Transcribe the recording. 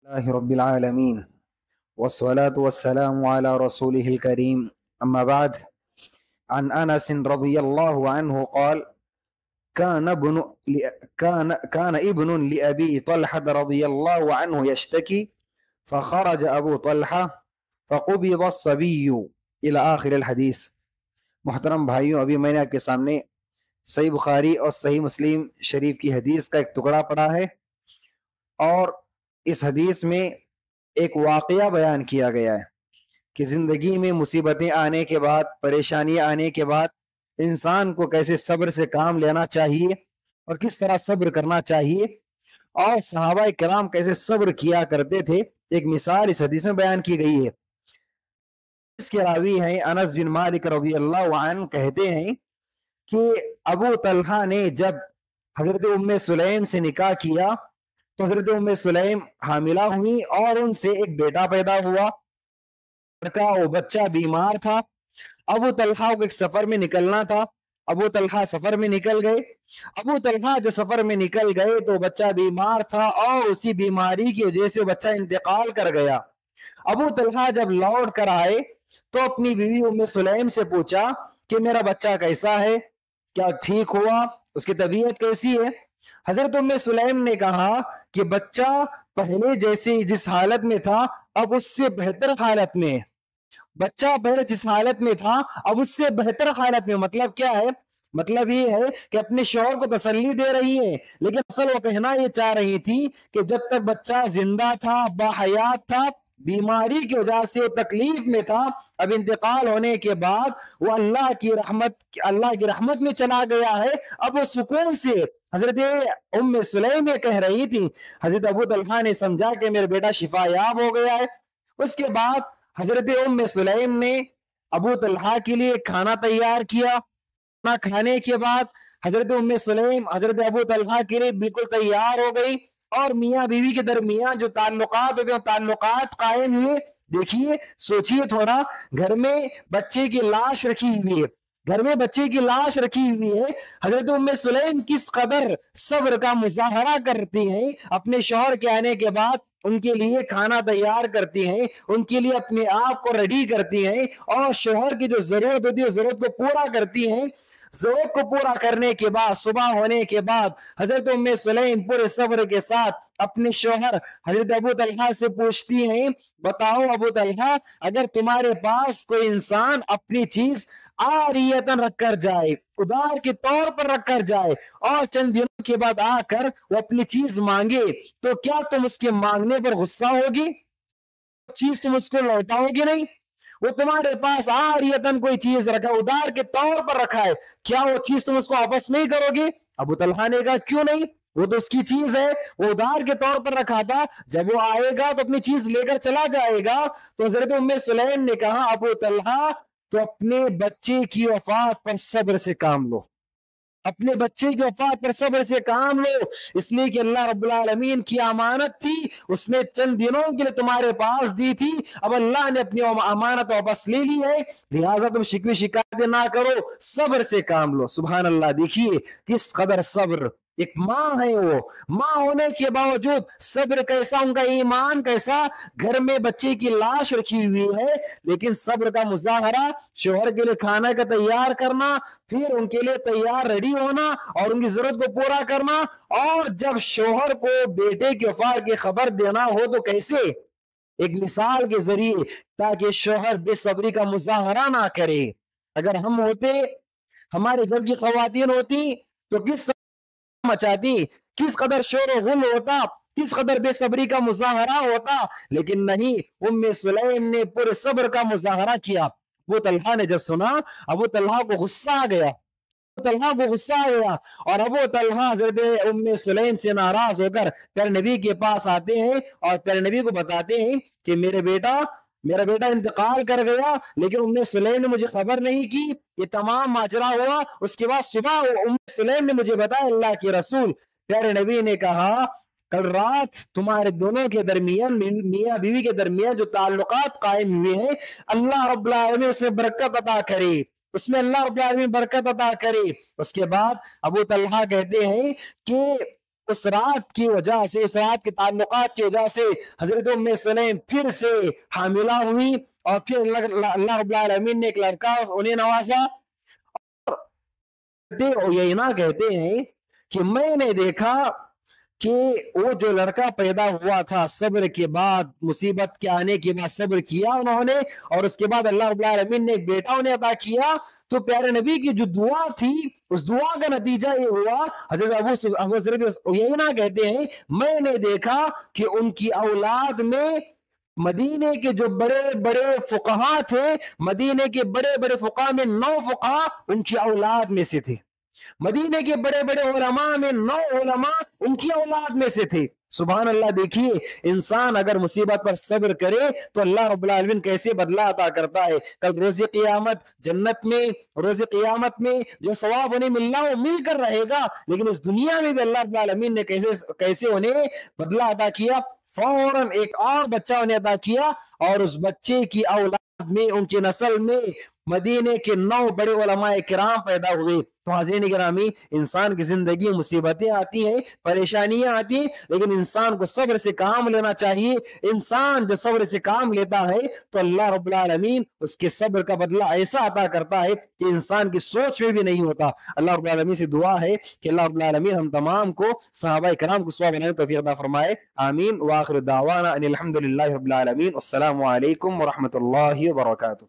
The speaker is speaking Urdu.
الله رب العالمين والصلاة والسلام على رسوله الكريم أما بعد. عن أنس رضي الله عنه قال كان ابن لأبي طلحة رضي الله عنه يشتكي فخرج أبو طلحة فقبض الصبي إلى آخر الحديث. محترم بھائیوں، ابھی میں نے آپ کے سامنے صحیح بخاری اور صحیح مسلم شریف کی حدیث کا ایک ٹکڑا پڑھا ہے، اور اس حدیث میں ایک واقعہ بیان کیا گیا ہے کہ زندگی میں مصیبتیں آنے کے بعد، پریشانیاں آنے کے بعد انسان کو کیسے صبر سے کام لینا چاہیے اور کس طرح صبر کرنا چاہیے، اور صحابہ کرام کیسے صبر کیا کرتے تھے، ایک مثال اس حدیث میں بیان کی گئی ہے۔ اس کے راوی ہیں انس بن مالک رضی اللہ عنہ، کہتے ہیں کہ ابو طلحہ نے جب حضرت ام سلیم سے نکاح کیا تو حضرت ام سلیم حاملہ ہوئی اور ان سے ایک بیٹا پیدا ہوا۔ وہ بچہ بیمار تھا۔ ابو طلحہ کو ایک سفر میں نکلنا تھا، ابو طلحہ سفر میں نکل گئے۔ ابو طلحہ جو سفر میں نکل گئے تو بچہ بیمار تھا اور اسی بیماری کی وجہ سے بچہ انتقال کر گیا۔ ابو طلحہ جب لوٹ کر آئے تو اپنی بیوی ام سلیم سے پوچھا کہ میرا بچہ کیسا ہے، کیا ٹھیک ہوا، اس کی طبیعت کیسی ہے؟ حضرت ام سلیم نے کہا کہ بچہ پہلے جس حالت میں تھا اب اس سے بہتر حالت میں، بچہ پہلے جس حالت میں تھا اب اس سے بہتر حالت میں۔ مطلب کیا ہے؟ مطلب یہ ہے کہ اپنے شوہر کو تسلی دے رہی ہے، لیکن اصل وہ کہنا یہ چاہ رہی تھی کہ جب تک بچہ زندہ تھا، باحیات تھا، بیماری کی وجہ سے وہ تکلیف میں تھا، اب انتقال ہونے کے بعد وہ اللہ کی رحمت میں چلا گیا ہے، اب وہ سکون سے۔ حضرت ام سلیم یہ کہہ رہی تھی، حضرت ابو طلحہ نے سمجھا کہ میرا بیٹا شفا یاب ہو گیا ہے۔ اس کے بعد حضرت ام سلیم نے ابو طلحہ کے لیے کھانا تیار کیا۔ کھانا کھانے کے بعد حضرت ام سلیم حضرت ابو طلحہ کے لیے بالکل تیار ہو گئی، اور میاں بیوی کے درمیان جو تعلقات ہوتے ہیں تعلقات قائم ہوئے۔ دیکھیے، سوچیے تھوڑا، گھر میں بچے کی لاش رکھی ہوئی ہے، گھر میں بچے کی لاش رکھی ہوئی ہے، حضرت ام سلیم کس قدر صبر کا مظاہرہ کرتی ہیں، اپنے شوہر کے آنے کے بعد ان کے لیے کھانا تیار کرتی ہیں، ان کے لیے اپنے آپ کو ریڈی کرتی ہیں، اور شوہر کی جو ضرورت ہوتی ہے اس ضرورت کو پورا کرتی ہیں۔ ضرورت کو پورا کرنے کے بعد صبح ہونے کے بعد حضرت ام سلیم پورے صبر کے ساتھ اپنے شوہر حضرت ابو طلحہ سے پوچھتی ہیں، بتاؤ ابو طلحہ، اگر تمہارے پاس کوئی انسان اپنی چیز عاریتاً رکھ کر جائے، ادار کے طور پر رکھ کر جائے، اور چند دنوں کے بعد آ کر وہ اپنی چیز مانگے، تو کیا تم اس کے مانگنے پر غصہ ہوگی؟ چیز تم اس کو لوٹاؤ گی نہیں؟ وہ تمہارے پاس عاریتاً کوئی چیز رکھا، ادار کے طور پر رکھا ہے، کیا وہ چیز تم اس کو واپس نہیں کرو گے؟ ابو طلحہ نے کہا کیوں نہیں، وہ تو اس کی چیز ہے، وہ ادار کے طور پر رکھا تھا، جب وہ آئے گا تو اپنی چیز لے کر چلا جائے گا۔ تو حضرت ام سلیم نے کہا ابو طلحہ تو اپنے بچے کی وفات پر صبر سے کام لو، اپنے بچے کی وفات پر صبر سے کام لو، اس لیے کہ اللہ رب العالمین کی امانت تھی، اس نے چند دنوں کے لیے تمہارے پاس دی تھی، اب اللہ نے اپنی امانت واپس لے لی ہے، لہٰذا تم شکوے شکایتیں نہ کرو، صبر سے کام لو۔ سبحان اللہ، دیکھیے کس قدر صبر، ایک ماں ہے، وہ ماں ہونے کے باوجود صبر کیسا، ان کا ایمان کیسا، گھر میں بچے کی لاش رکھی ہوئی ہے لیکن صبر کا مظاہرہ، شوہر کے لیے کھانا کا تیار کرنا، پھر ان کے لیے تیار ریڈی ہونا اور ان کی ضرورت کو پورا کرنا، اور جب شوہر کو بیٹے کی وفات کی خبر دینا ہو تو کیسے، ایک مثال کے ذریعے، تاکہ شوہر بے صبری کا مظاہرہ نہ کرے۔ اگر ہم ہوتے، ہمارے گھر کی خواتین ہوتی تو کس مچاتی، کس قدر شور و غل ہوتا، کس قدر بے صبری کا مظاہرہ ہوتا، لیکن نہیں، ام سلیم نے پورے صبر کا مظاہرہ کیا۔ ابو طلحہ نے جب سنا، ابو طلحہ کو غصہ آ گیا، اور ابو طلحہ حضرت ام سلیم سے ناراض ہو کر پیارے نبی کے پاس آتے ہیں اور پیارے نبی کو بتاتے ہیں کہ میرا بیٹا انتقال کر گیا، لیکن ام سلیم نے مجھے خبر نہیں کی۔ یہ تمام ماجرا ہوا، اس کے بعد صبح ام سلیم نے مجھے بتایا اللہ کے رسول، پیارے نبی نے کہا کل رات تمہارے دونوں کے درمیان، میاں بیوی کے درمیان جو تعلقات قائم ہوئے ہیں، اللہ رب العالمین اس میں برکت عطا کرے، اس میں اللہ رب العالمین برکت عطا کرے۔ اس کے بعد ابو طلحہ کہتے ہیں کہ اس رات کی وجہ سے، اس رات کے تعلقات کی وجہ سے حضرت ام سلیم پھر سے حاملہ ہوئی، اور پھر اللہ رب العالمین نے ایک لڑکا انہیں نوازا۔ عیینہ کہتے ہیں کہ میں نے دیکھا کہ وہ جو لڑکا پیدا ہوا تھا، صبر کے بعد، مصیبت کے آنے کے بعد صبر کیا انہوں نے، اور اس کے بعد اللہ رب العالمین نے ایک بیٹا انہیں عطا کیا۔ تو پیارے نبی کی جو دعا تھی، اس دعا کا نتیجہ یہ ہوا، حضرت عیینہ کہتے ہیں میں نے دیکھا کہ ان کی اولاد میں مدینے کے جو بڑے بڑے فقہا تھے، مدینے کے بڑے بڑے فقہا میں 9 فقہا ان کی اولاد میں سے تھے، مدینے کے بڑے بڑے علماء میں 9 علماء ان کی اولاد میں سے تھے۔ سبحان اللہ، دیکھیے انسان اگر مصیبت پر صبر کرے تو اللہ رب العالمین کیسے بدلہ عطا کرتا ہے۔ کل روز قیامت جنت میں، روز قیامت میں جو ثواب انہیں ملنا وہ مل کر رہے گا، لیکن اس دنیا میں بھی اللہ رب العالمین نے کیسے انہیں بدلہ عطا کیا، فوراً ایک اور بچہ انہیں عطا کیا، اور اس بچے کی اولاد میں، ان کی نسل میں مدینے کے 9 بڑے علماء کرام پیدا ہوئے۔ تو حاضرین گرامی، انسان کی زندگی مصیبتیں آتی ہیں، پریشانیاں آتی ہیں، لیکن انسان کو صبر سے کام لینا چاہیے۔ انسان جو صبر سے کام لیتا ہے تو اللہ رب العالمین اس کے صبر کا بدلہ ایسا عطا کرتا ہے کہ انسان کی سوچ میں بھی نہیں ہوتا۔ اللہ رب العالمین سے دعا ہے کہ اللہ رب العالمین ہم تمام کو صحابہ کرام کو صحابہ بنانے توفیق عطا فرمائے، آمین۔ وآخر دعوانا ان الحمد للہ رب العالمین۔ السلام علیکم ورحمۃ اللہ وبرکاتہ۔